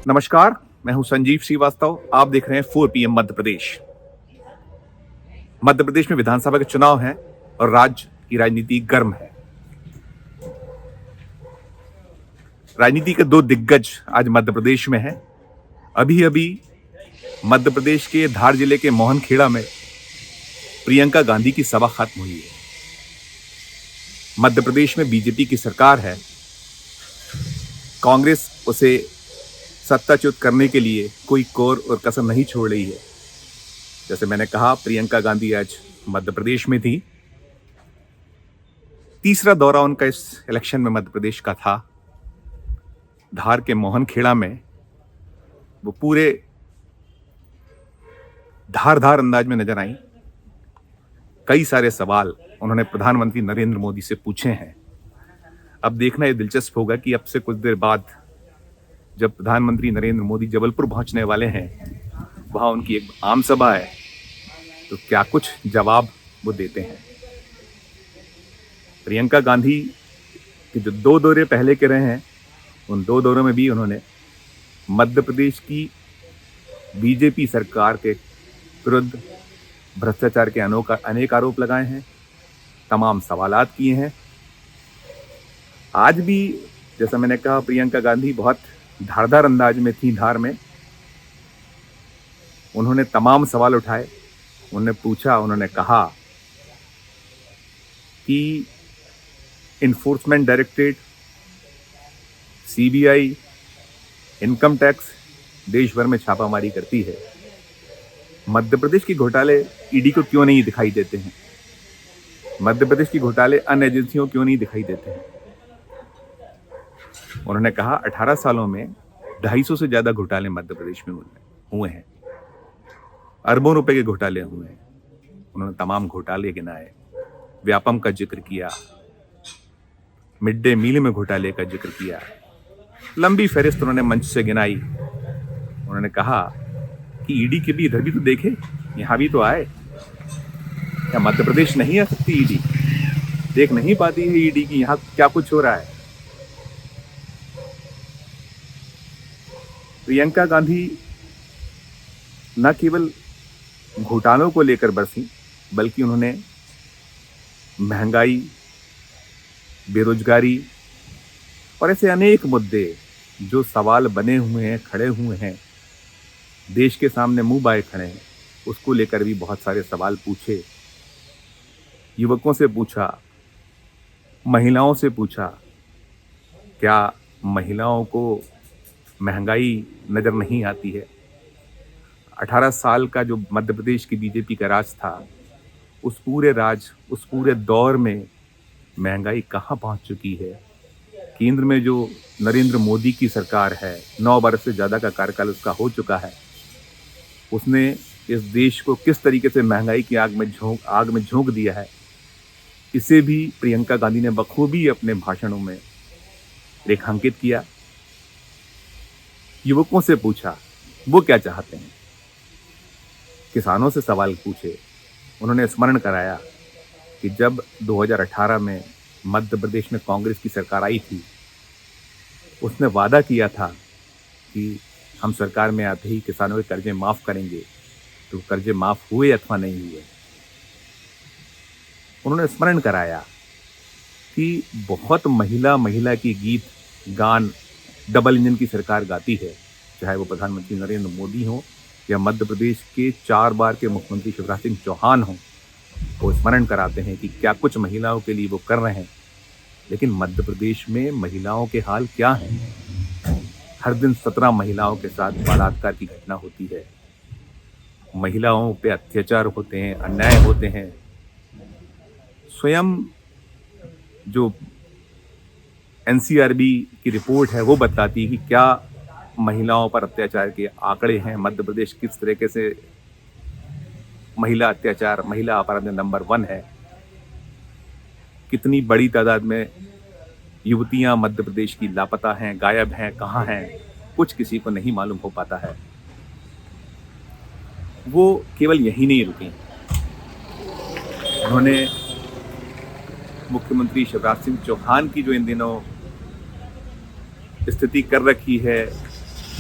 नमस्कार, मैं हूं संजीव श्रीवास्तव। आप देख रहे हैं 4 PM मध्य प्रदेश। मध्य प्रदेश में विधानसभा के चुनाव हैं और राज्य की राजनीति गर्म है। राजनीति के दो दिग्गज आज मध्य प्रदेश में हैं। अभी अभी मध्य प्रदेश के धार जिले के मोहनखेड़ा में प्रियंका गांधी की सभा खत्म हुई है। मध्य प्रदेश में बीजेपी की सरकार है। कांग्रेस उसे सत्ताच्युत करने के लिए कोई कोर और कसर नहीं छोड़ रही है। जैसे मैंने कहा, प्रियंका गांधी आज मध्य प्रदेश में थी। तीसरा दौरा उनका इस इलेक्शन में मध्य प्रदेश का था। धार के मोहनखेड़ा में वो पूरे धारदार अंदाज में नजर आई। कई सारे सवाल उन्होंने प्रधानमंत्री नरेंद्र मोदी से पूछे हैं। अब देखना ये दिलचस्प होगा कि अब से कुछ देर बाद जब प्रधानमंत्री नरेंद्र मोदी जबलपुर पहुंचने वाले हैं, वहां उनकी एक आम सभा है, तो क्या कुछ जवाब वो देते हैं। प्रियंका गांधी के जो 2 दौरे पहले के रहे हैं, उन 2 दौरों में भी उन्होंने मध्य प्रदेश की बीजेपी सरकार के विरुद्ध भ्रष्टाचार के अनेक आरोप लगाए हैं, तमाम सवालात किए हैं। आज भी जैसा मैंने कहा, प्रियंका गांधी बहुत धारदार अंदाज में थी धार में। उन्होंने तमाम सवाल उठाए, उन्होंने कहा कि enforcement directorate, CBI, income tax देश भर में छापामारी करती है। मध्य प्रदेश के घोटाले ईडी को क्यों नहीं दिखाई देते हैं? मध्य प्रदेश के घोटाले अन्य एजेंसियों क्यों नहीं दिखाई देते हैं? उन्होंने कहा 18 सालों में 250 से ज्यादा घोटाले मध्य प्रदेश में हुए हैं। अरबों रुपए के घोटाले हुए हैं। उन्होंने तमाम घोटाले गिनाए, व्यापम का जिक्र किया, मिड डे मील में घोटाले का जिक्र किया, लंबी फहरिस्त उन्होंने मंच से गिनाई। उन्होंने कहा कि ईडी के भी इधर भी तो देखे, यहां भी तो आए। क्या मध्य प्रदेश नहीं आ सकती ईडी? देख नहीं पाती है ईडी की यहां क्या कुछ हो रहा है? प्रियंका गांधी न केवल घोटालों को लेकर बरसी, बल्कि उन्होंने महंगाई, बेरोजगारी और ऐसे अनेक मुद्दे जो सवाल बने हुए हैं, खड़े हुए हैं, देश के सामने मुंह बाए खड़े हैं, उसको लेकर भी बहुत सारे सवाल पूछे। युवकों से पूछा, महिलाओं से पूछा, क्या महिलाओं को महंगाई नजर नहीं आती है? 18 साल का जो मध्य प्रदेश की बीजेपी का राज था, उस पूरे दौर में महंगाई कहां पहुंच चुकी है? केंद्र में जो नरेंद्र मोदी की सरकार है, 9 वर्ष से ज्यादा का कार्यकाल उसका हो चुका है, उसने इस देश को किस तरीके से महंगाई की आग में झोंक दिया है, इसे भी प्रियंका गांधी ने बखूबी अपने भाषणों में रेखांकित किया। युवकों से पूछा वो क्या चाहते हैं, किसानों से सवाल पूछे। उन्होंने स्मरण कराया कि जब 2018 में मध्य प्रदेश में कांग्रेस की सरकार आई थी, उसने वादा किया था कि हम सरकार में आते ही किसानों के कर्जे माफ करेंगे। तो कर्जे माफ हुए अथवा नहीं हुए? उन्होंने स्मरण कराया कि बहुत महिला की गीत गान डबल इंजन की सरकार गाती है, चाहे वो प्रधानमंत्री नरेंद्र मोदी हो या मध्य प्रदेश के 4 बार के मुख्यमंत्री शिवराज सिंह चौहान हो। वो स्मरण कराते हैं कि क्या कुछ महिलाओं के लिए वो कर रहे हैं। लेकिन मध्य प्रदेश में महिलाओं के हाल क्या हैं? हर दिन 17 महिलाओं के साथ बलात्कार की घटना होती है। महिलाओं पे अत्याचार होते हैं, अन्याय होते हैं। स्वयं जो एनसीआरबी की रिपोर्ट है वो बताती है कि क्या महिलाओं पर अत्याचार के आंकड़े हैं। मध्य प्रदेश किस तरीके से महिला अत्याचार, महिला अपराध में नंबर 1 है। कितनी बड़ी तादाद में युवतियां मध्य प्रदेश की लापता हैं, गायब हैं, कहाँ हैं, कुछ किसी को नहीं मालूम हो पाता है। वो केवल यही नहीं रुकी, उन्होंने मुख्यमंत्री शिवराज सिंह चौहान की जो इन दिनों स्थिति कर रखी है,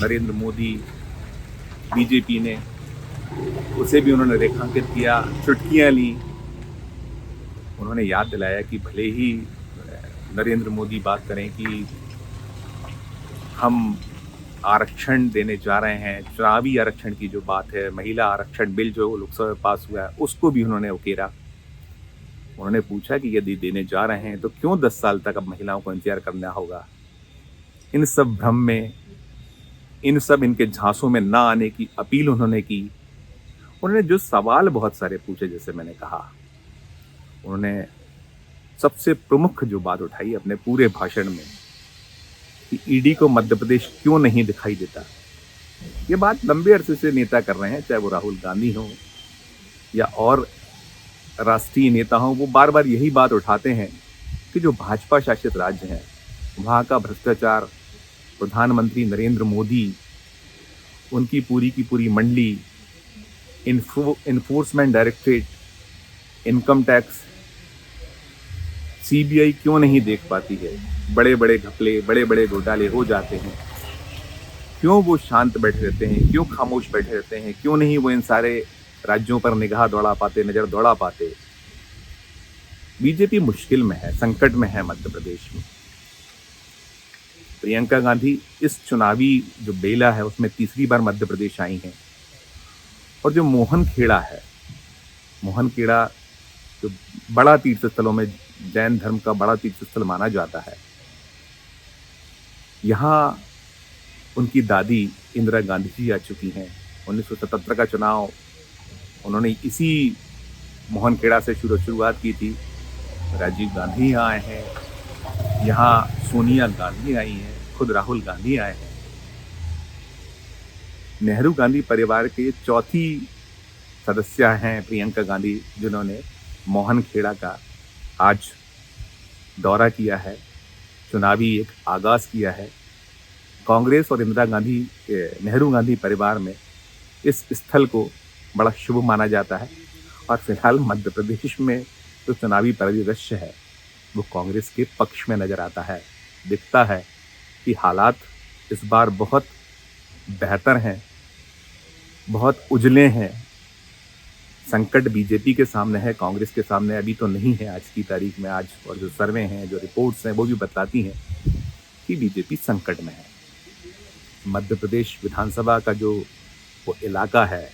नरेंद्र मोदी, बीजेपी ने, उसे भी उन्होंने रेखांकित किया, चुटकियां ली। उन्होंने याद दिलाया कि भले ही नरेंद्र मोदी बात करें कि हम आरक्षण देने जा रहे हैं, चुनावी आरक्षण की जो बात है, महिला आरक्षण बिल जो लोकसभा में पास हुआ है, उसको भी उन्होंने उकेरा। उन्होंने पूछा कि यदि देने जा रहे हैं तो क्यों 10 साल तक अब महिलाओं को इंतजार करना होगा। इन सब भ्रम में, इन सब इनके झांसों में ना आने की अपील उन्होंने की। उन्होंने जो सवाल बहुत सारे पूछे, जैसे मैंने कहा, उन्होंने सबसे प्रमुख जो बात उठाई अपने पूरे भाषण में कि ईडी को मध्य प्रदेश क्यों नहीं दिखाई देता। ये बात लंबे अरसे से नेता कर रहे हैं, चाहे वो राहुल गांधी हो या और राष्ट्रीय नेता हो। वो बार बार यही बात उठाते हैं कि जो भाजपा शासित राज्य हैं, वहाँ का भ्रष्टाचार, प्रधानमंत्री नरेंद्र मोदी, उनकी पूरी की पूरी मंडली, enforcement directorate, income tax, CBI क्यों नहीं देख पाती है। बड़े बड़े घपले, बड़े बड़े घोटाले हो जाते हैं, क्यों वो शांत बैठे रहते हैं, क्यों खामोश बैठे रहते हैं, क्यों नहीं वो इन सारे राज्यों पर निगाह दौड़ा पाते, नजर दौड़ा पाते। बीजेपी मुश्किल में है, संकट में है मध्य प्रदेश में। प्रियंका गांधी इस चुनावी जो बेला है उसमें तीसरी बार मध्य प्रदेश आई हैं। और जो मोहन खेड़ा है, मोहन खेड़ा जो बड़ा तीर्थ स्थलों में, जैन धर्म का बड़ा तीर्थ स्थल माना जाता है, यहाँ उनकी दादी इंदिरा गांधी जी आ चुकी हैं। 1977 का चुनाव उन्होंने इसी मोहन खेड़ा से शुरुआत की थी। राजीव गांधी यहाँ आए हैं, यहाँ सोनिया गांधी आई हैं, खुद राहुल गांधी आए हैं। नेहरू गांधी परिवार के चौथी सदस्य हैं प्रियंका गांधी, जिन्होंने मोहन खेड़ा का आज दौरा किया है, चुनावी एक आगाज किया है। कांग्रेस और इंदिरा गांधी, नेहरू गांधी परिवार में इस स्थल को बड़ा शुभ माना जाता है। और फिलहाल मध्य प्रदेश में जो चुनावी परिदृश्य है वो कांग्रेस के पक्ष में नजर आता है। दिखता है कि हालात इस बार बहुत बेहतर हैं, बहुत उजले हैं। संकट बीजेपी के सामने है, कांग्रेस के सामने अभी तो नहीं है आज की तारीख में। आज और जो सर्वे हैं, जो रिपोर्ट्स हैं, वो भी बताती हैं कि बीजेपी संकट में है। मध्य प्रदेश विधानसभा का जो वो इलाका है,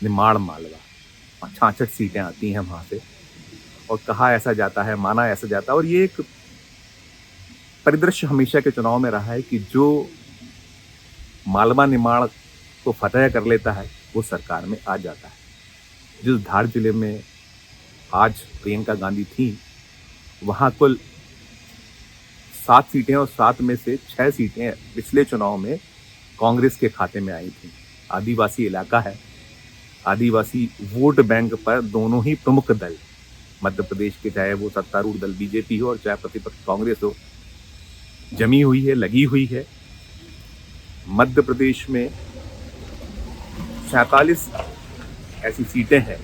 निमाड़ मालवा, 66 सीटें आती हैं वहाँ से, और कहा ऐसा जाता है, माना ऐसा जाता है, और ये एक परिदृश्य हमेशा के चुनाव में रहा है कि जो मालवा निमाड़ को फतह कर लेता है वो सरकार में आ जाता है। जिस धार जिले में आज प्रियंका गांधी थी, वहाँ कुल 7 सीटें और 7 में से 6 सीटें पिछले चुनाव में कांग्रेस के खाते में आई थी। आदिवासी इलाका है, आदिवासी वोट बैंक पर दोनों ही प्रमुख दल मध्य प्रदेश के, चाहे वो सत्तारूढ़ दल बीजेपी हो और चाहे प्रतिपक्ष कांग्रेस हो, जमी हुई है, लगी हुई है। मध्य प्रदेश में 47 ऐसी सीटें हैं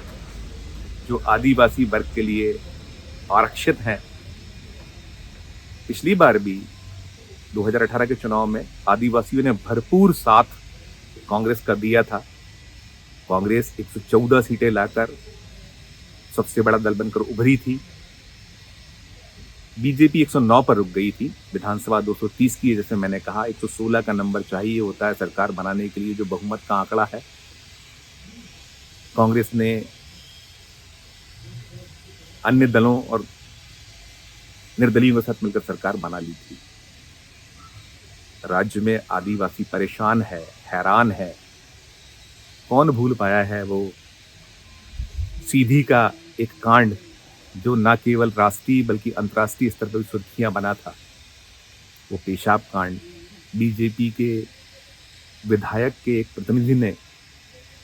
जो आदिवासी वर्ग के लिए आरक्षित हैं। पिछली बार भी 2018 के चुनाव में आदिवासियों ने भरपूर साथ कांग्रेस का दिया था। कांग्रेस 114 सीटें लाकर सबसे बड़ा दल बनकर उभरी थी। बीजेपी 109 पर रुक गई थी। विधानसभा 230 की, जैसे मैंने कहा, 116 का नंबर चाहिए होता है सरकार बनाने के लिए, जो बहुमत का आंकड़ा है। कांग्रेस ने अन्य दलों और निर्दलीयों के साथ मिलकर सरकार बना ली थी। राज्य में आदिवासी परेशान है, हैरान है। कौन भूल पाया है वो सीधी का एक कांड जो न केवल राष्ट्रीय बल्कि अंतर्राष्ट्रीय स्तर पर सुर्खियां बना था। वो पेशाब कांड, बीजेपी के विधायक के एक प्रतिनिधि ने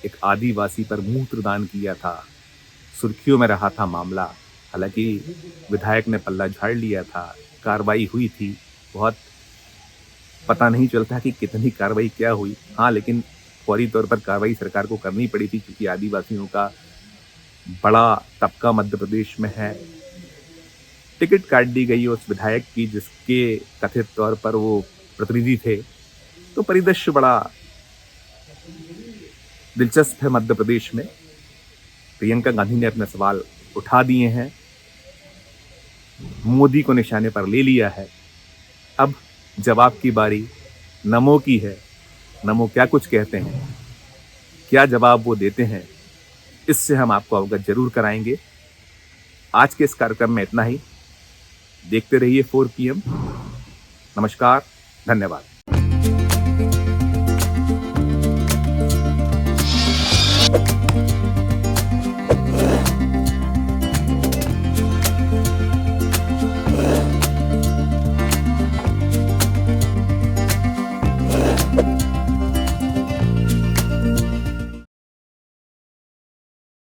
एक आदिवासी पर मूत्रदान किया था। सुर्खियों में रहा था मामला। हालांकि विधायक ने पल्ला झाड़ लिया था, कार्रवाई हुई थी। बहुत पता नहीं चलता कि कितनी कार्रवाई क्या हुई। हाँ, लेकिन फौरी तौर पर कार्रवाई सरकार को करनी पड़ी थी, क्योंकि आदिवासियों का बड़ा तबका मध्य प्रदेश में है। टिकट काट दी गई उस विधायक की, जिसके कथित तौर पर वो प्रतिनिधि थे। तो परिदृश्य बड़ा दिलचस्प है मध्य प्रदेश में। प्रियंका गांधी ने अपने सवाल उठा दिए हैं, मोदी को निशाने पर ले लिया है। अब जवाब की बारी नमो की है। नमो क्या कुछ कहते हैं, क्या जवाब वो देते हैं, इससे हम आपको अवगत जरूर कराएंगे। आज के इस कार्यक्रम में इतना ही। देखते रहिए 4 PM। नमस्कार, धन्यवाद।